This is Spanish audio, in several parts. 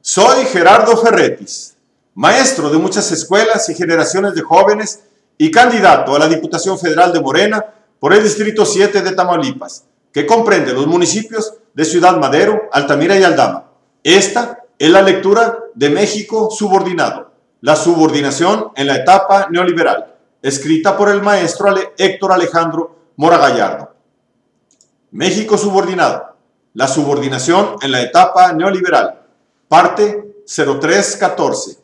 Soy Gerardo Ferretis, maestro de muchas escuelas y generaciones de jóvenes y candidato a la Diputación Federal de Morena por el Distrito 7 de Tamaulipas, que comprende los municipios de Ciudad Madero, Altamira y Aldama. Esta es la lectura de México subordinado, la subordinación en la etapa neoliberal, escrita por el maestro Héctor Alejandro Mora Gallardo. México subordinado, la subordinación en la etapa neoliberal, parte 0314.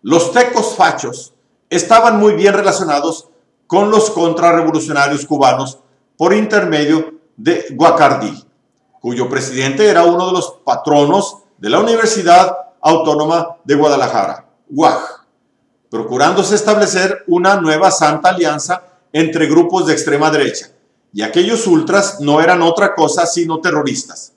Los tecos fachos estaban muy bien relacionados con los contrarrevolucionarios cubanos por intermedio de Guacardí, cuyo presidente era uno de los patronos de la Universidad Autónoma de Guadalajara, UAG, procurándose establecer una nueva santa alianza entre grupos de extrema derecha, y aquellos ultras no eran otra cosa sino terroristas.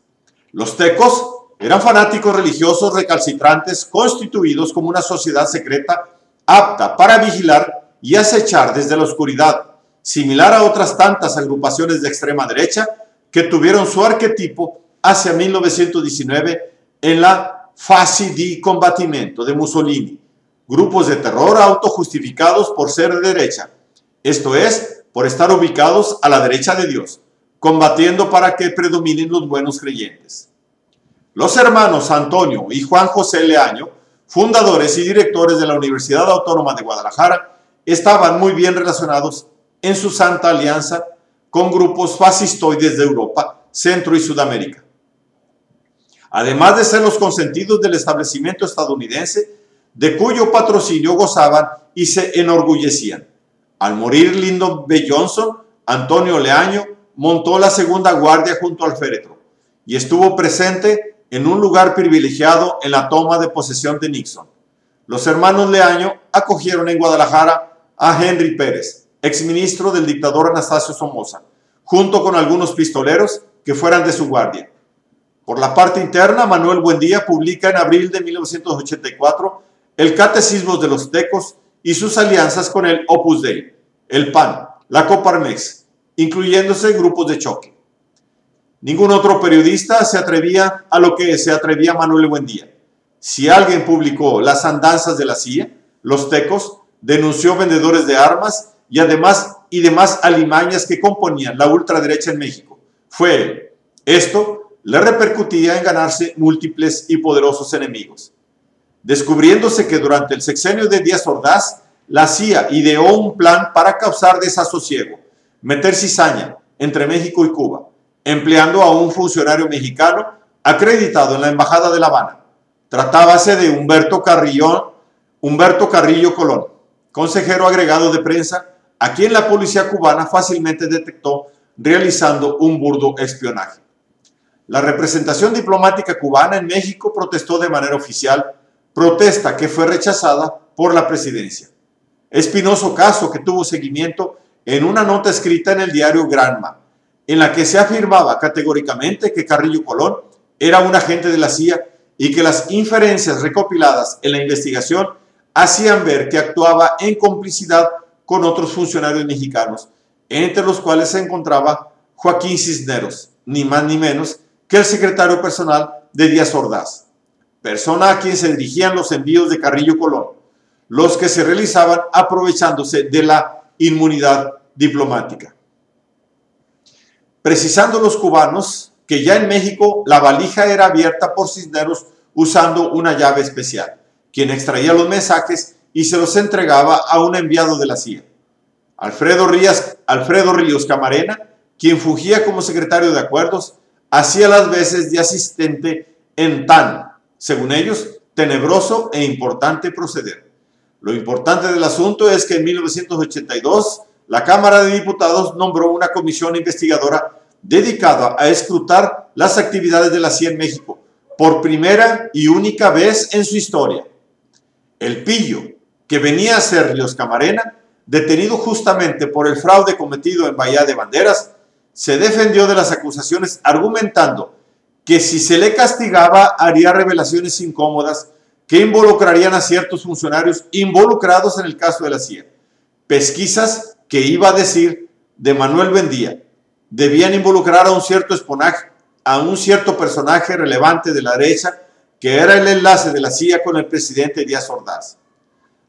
Los tecos eran fanáticos religiosos recalcitrantes constituidos como una sociedad secreta apta para vigilar y acechar desde la oscuridad, similar a otras tantas agrupaciones de extrema derecha que tuvieron su arquetipo hacia 1919 en la Fasi di Combattimento de Mussolini, grupos de terror autojustificados por ser de derecha, esto es, por estar ubicados a la derecha de Dios, combatiendo para que predominen los buenos creyentes. Los hermanos Antonio y Juan José Leaño, fundadores y directores de la Universidad Autónoma de Guadalajara, estaban muy bien relacionados en su santa alianza con grupos fascistoides de Europa, Centro y Sudamérica. Además de ser los consentidos del establecimiento estadounidense, de cuyo patrocinio gozaban y se enorgullecían. Al morir Lyndon B. Johnson, Antonio Leaño montó la segunda guardia junto al féretro y estuvo presente en un lugar privilegiado en la toma de posesión de Nixon. Los hermanos Leaño acogieron en Guadalajara a Henry Pérez, exministro del dictador Anastasio Somoza, junto con algunos pistoleros que fueran de su guardia. Por la parte interna, Manuel Buendía publica en abril de 1984 el Catecismo de los Tecos y sus alianzas con el Opus Dei, el PAN, la Coparmex, incluyéndose grupos de choque. Ningún otro periodista se atrevía a lo que se atrevía Manuel Buendía. Si alguien publicó las andanzas de la CIA, los tecos, denunció vendedores de armas y demás alimañas que componían la ultraderecha en México, fue él. Esto le repercutía en ganarse múltiples y poderosos enemigos. Descubriéndose que durante el sexenio de Díaz Ordaz, la CIA ideó un plan para causar desasosiego, meter cizaña entre México y Cuba, empleando a un funcionario mexicano acreditado en la Embajada de La Habana. Tratábase de Humberto Carrillo Colón, consejero agregado de prensa, a quien la policía cubana fácilmente detectó realizando un burdo espionaje. La representación diplomática cubana en México protestó de manera oficial, protesta que fue rechazada por la presidencia. Espinoso caso que tuvo seguimiento en una nota escrita en el diario Granma, en la que se afirmaba categóricamente que Carrillo Colón era un agente de la CIA y que las inferencias recopiladas en la investigación hacían ver que actuaba en complicidad con otros funcionarios mexicanos, entre los cuales se encontraba Joaquín Cisneros, ni más ni menos que el secretario personal de Díaz Ordaz, persona a quien se dirigían los envíos de Carrillo Colón, los que se realizaban aprovechándose de la inmunidad diplomática. Precisando los cubanos que ya en México la valija era abierta por Cisneros usando una llave especial, quien extraía los mensajes y se los entregaba a un enviado de la CIA. Alfredo Ríos Camarena, quien fungía como secretario de acuerdos, hacía las veces de asistente en tan, según ellos, tenebroso e importante proceder. Lo importante del asunto es que en 1982 la Cámara de Diputados nombró una comisión investigadora dedicada a escrutar las actividades de la CIA en México por primera y única vez en su historia. El pillo, que venía a ser Ríos Camarena, detenido justamente por el fraude cometido en Bahía de Banderas, se defendió de las acusaciones argumentando que si se le castigaba haría revelaciones incómodas que involucrarían a ciertos funcionarios involucrados en el caso de la CIA. Pesquisas que iba a decir de Manuel Buendía debían involucrar a un cierto personaje relevante de la derecha que era el enlace de la CIA con el presidente Díaz Ordaz.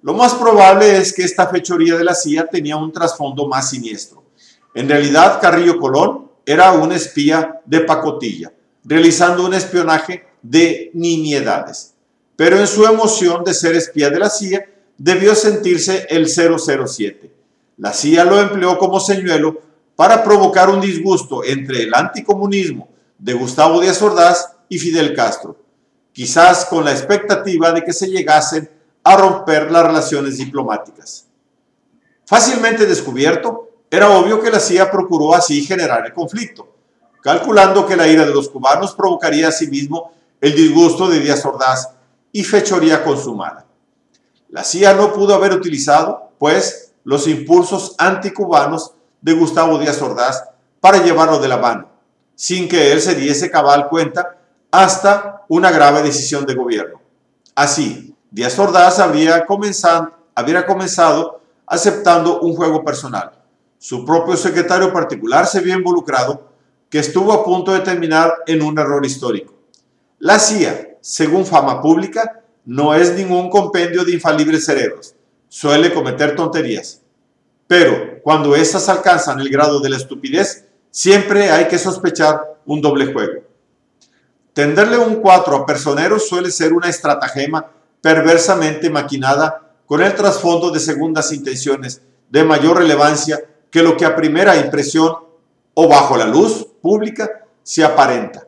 Lo más probable es que esta fechoría de la CIA tenía un trasfondo más siniestro. En realidad, Carrillo Colón era un espía de pacotilla, realizando un espionaje de nimiedades. Pero en su emoción de ser espía de la CIA, debió sentirse el 007. La CIA lo empleó como señuelo para provocar un disgusto entre el anticomunismo de Gustavo Díaz Ordaz y Fidel Castro, quizás con la expectativa de que se llegasen a romper las relaciones diplomáticas. Fácilmente descubierto, era obvio que la CIA procuró así generar el conflicto, calculando que la ira de los cubanos provocaría asimismo el disgusto de Díaz Ordaz y fechoría consumada. La CIA no pudo haber utilizado, pues, los impulsos anticubanos de Gustavo Díaz Ordaz para llevarlo de la mano, sin que él se diese cabal cuenta hasta una grave decisión de gobierno. Así, Díaz Ordaz habría comenzado aceptando un juego personal. Su propio secretario particular se vio involucrado, que estuvo a punto de terminar en un error histórico. La CIA, según fama pública, no es ningún compendio de infalibles cerebros. Suele cometer tonterías. Pero cuando éstas alcanzan el grado de la estupidez, siempre hay que sospechar un doble juego. Tenderle un 4 a personeros suele ser una estratagema perversamente maquinada con el trasfondo de segundas intenciones de mayor relevancia que lo que a primera impresión o bajo la luz pública se aparenta.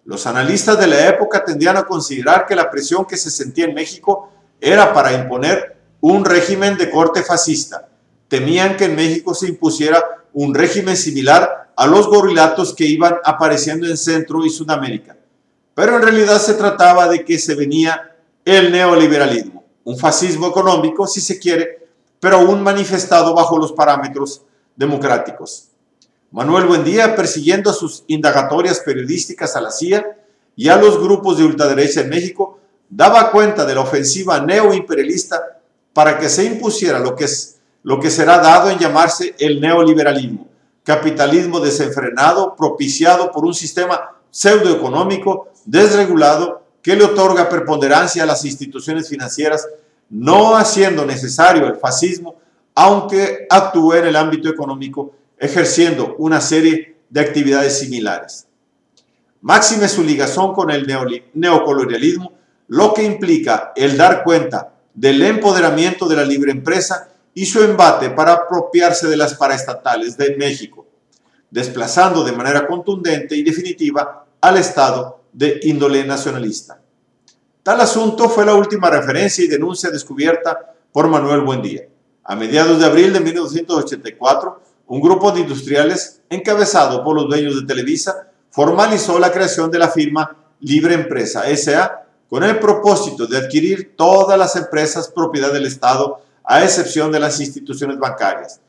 Los analistas de la época tendían a considerar que la presión que se sentía en México era para imponer un régimen de corte fascista. Temían que en México se impusiera un régimen similar a los gorilatos que iban apareciendo en Centro y Sudamérica. Pero en realidad se trataba de que se venía el neoliberalismo, un fascismo económico, si se quiere, pero aún manifestado bajo los parámetros democráticos. Manuel Buendía, persiguiendo sus indagatorias periodísticas a la CIA y a los grupos de ultraderecha en México, daba cuenta de la ofensiva neoimperialista para que se impusiera lo que será dado en llamarse el neoliberalismo, capitalismo desenfrenado propiciado por un sistema pseudoeconómico desregulado que le otorga preponderancia a las instituciones financieras, no haciendo necesario el fascismo, aunque actúe en el ámbito económico ejerciendo una serie de actividades similares. Máxime su ligazón con el neocolonialismo, lo que implica el dar cuenta del empoderamiento de la libre empresa y su embate para apropiarse de las paraestatales de México, desplazando de manera contundente y definitiva al Estado de índole nacionalista. Tal asunto fue la última referencia y denuncia descubierta por Manuel Buendía. A mediados de abril de 1984, un grupo de industriales, encabezado por los dueños de Televisa, formalizó la creación de la firma Libre Empresa S.A. con el propósito de adquirir todas las empresas propiedad del Estado, a excepción de las instituciones bancarias.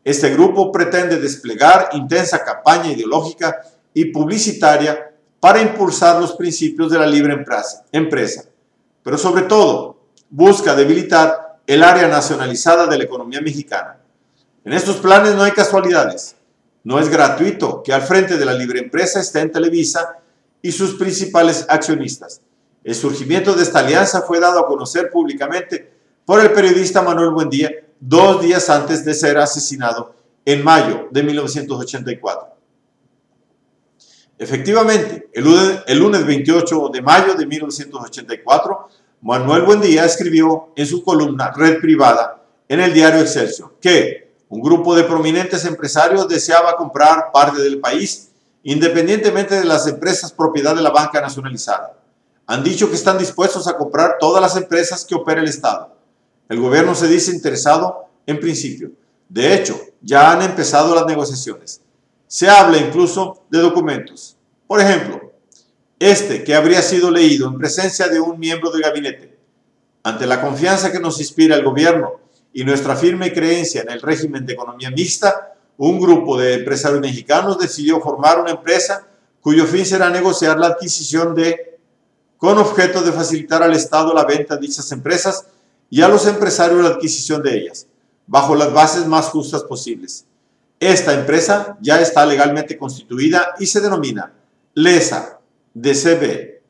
Este grupo pretende desplegar intensa campaña ideológica y publicitaria para impulsar los principios de la libre empresa, pero sobre todo busca debilitar el área nacionalizada de la economía mexicana. En estos planes no hay casualidades. No es gratuito que al frente de la libre empresa estén Televisa y sus principales accionistas. El surgimiento de esta alianza fue dado a conocer públicamente por el periodista Manuel Buendía 2 días antes de ser asesinado en mayo de 1984. Efectivamente, el lunes 28 de mayo de 1984, Manuel Buendía escribió en su columna Red Privada en el diario Excelsior que un grupo de prominentes empresarios deseaba comprar parte del país independientemente de las empresas propiedad de la banca nacionalizada. Han dicho que están dispuestos a comprar todas las empresas que opera el Estado. El gobierno se dice interesado en principio. De hecho, ya han empezado las negociaciones. Se habla incluso de documentos. Por ejemplo, este que habría sido leído en presencia de un miembro del gabinete. Ante la confianza que nos inspira el gobierno y nuestra firme creencia en el régimen de economía mixta, un grupo de empresarios mexicanos decidió formar una empresa cuyo fin será negociar la adquisición con objeto de facilitar al Estado la venta de dichas empresas y a los empresarios la adquisición de ellas, bajo las bases más justas posibles. Esta empresa ya está legalmente constituida y se denomina LESA DCB,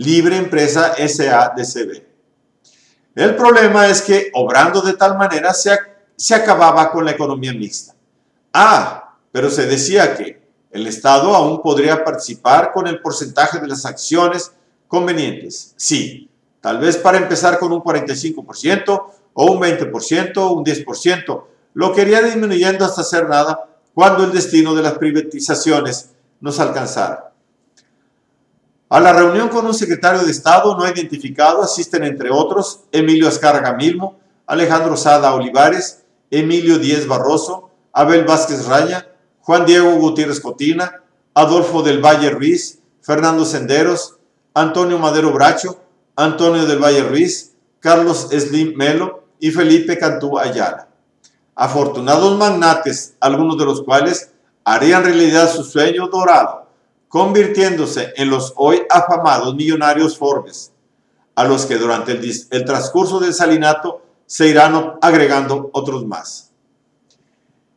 Libre Empresa SADCB. El problema es que, obrando de tal manera, se acababa con la economía mixta. Pero se decía que el Estado aún podría participar con el porcentaje de las acciones convenientes. Sí, tal vez para empezar con un 45% o un 20% o un 10%, lo que iría disminuyendo hasta hacer nada cuando el destino de las privatizaciones nos alcanzara. A la reunión con un secretario de Estado no identificado asisten, entre otros, Emilio Azcárraga Milmo, Alejandro Sada Olivares, Emilio Díez Barroso, Abel Vázquez Raña, Juan Diego Gutiérrez Cotina, Adolfo del Valle Ruiz, Fernando Senderos, Antonio Madero Bracho, Antonio del Valle Ruiz, Carlos Slim Melo y Felipe Cantú Ayala. Afortunados magnates, algunos de los cuales harían realidad su sueño dorado, convirtiéndose en los hoy afamados millonarios Forbes, a los que durante el transcurso del salinato se irán agregando otros más.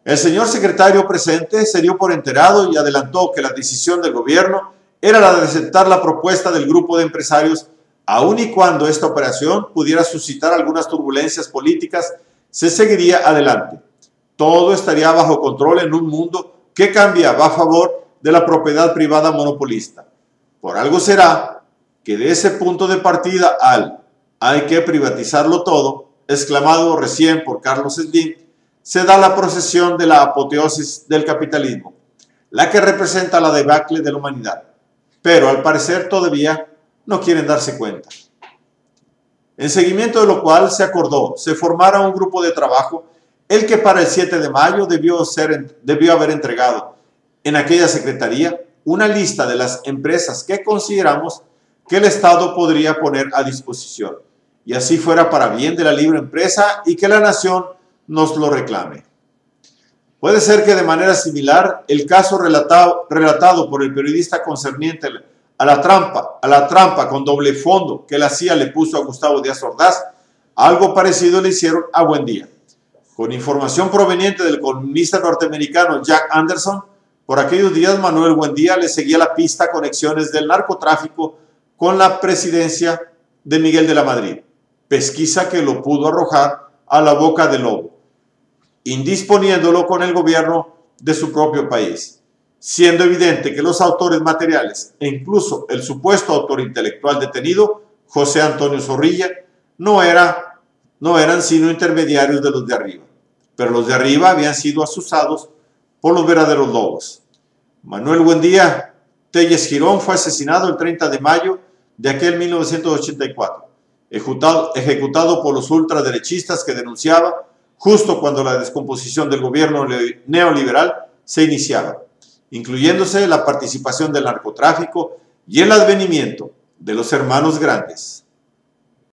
El señor secretario presente se dio por enterado y adelantó que la decisión del gobierno era la de aceptar la propuesta del grupo de empresarios, aun y cuando esta operación pudiera suscitar algunas turbulencias políticas, se seguiría adelante. Todo estaría bajo control en un mundo que cambiaba a favor de la propiedad privada monopolista. Por algo será que de ese punto de partida al "hay que privatizarlo todo", exclamado recién por Carlos Slim, se da la procesión de la apoteosis del capitalismo, la que representa la debacle de la humanidad. Pero al parecer todavía no quieren darse cuenta. En seguimiento de lo cual se acordó se formara un grupo de trabajo, el que para el 7 de mayo debió haber entregado en aquella secretaría una lista de las empresas que consideramos que el Estado podría poner a disposición, y así fuera para bien de la libre empresa y que la nación nos lo reclame. Puede ser que de manera similar el caso relatado por el periodista concerniente a la trampa con doble fondo que la CIA le puso a Gustavo Díaz Ordaz, algo parecido le hicieron a Buendía. Con información proveniente del columnista norteamericano Jack Anderson, por aquellos días Manuel Buendía le seguía la pista a conexiones del narcotráfico con la presidencia de Miguel de la Madrid, pesquisa que lo pudo arrojar a la boca del lobo, indisponiéndolo con el gobierno de su propio país, siendo evidente que los autores materiales e incluso el supuesto autor intelectual detenido, José Antonio Zorrilla, no eran sino intermediarios de los de arriba, pero los de arriba habían sido asusados por los verdaderos lobos. Manuel Buendía Telles Girón fue asesinado el 30 de mayo de aquel 1984, ejecutado por los ultraderechistas que denunciaba justo cuando la descomposición del gobierno neoliberal se iniciaba, incluyéndose la participación del narcotráfico y el advenimiento de los hermanos grandes.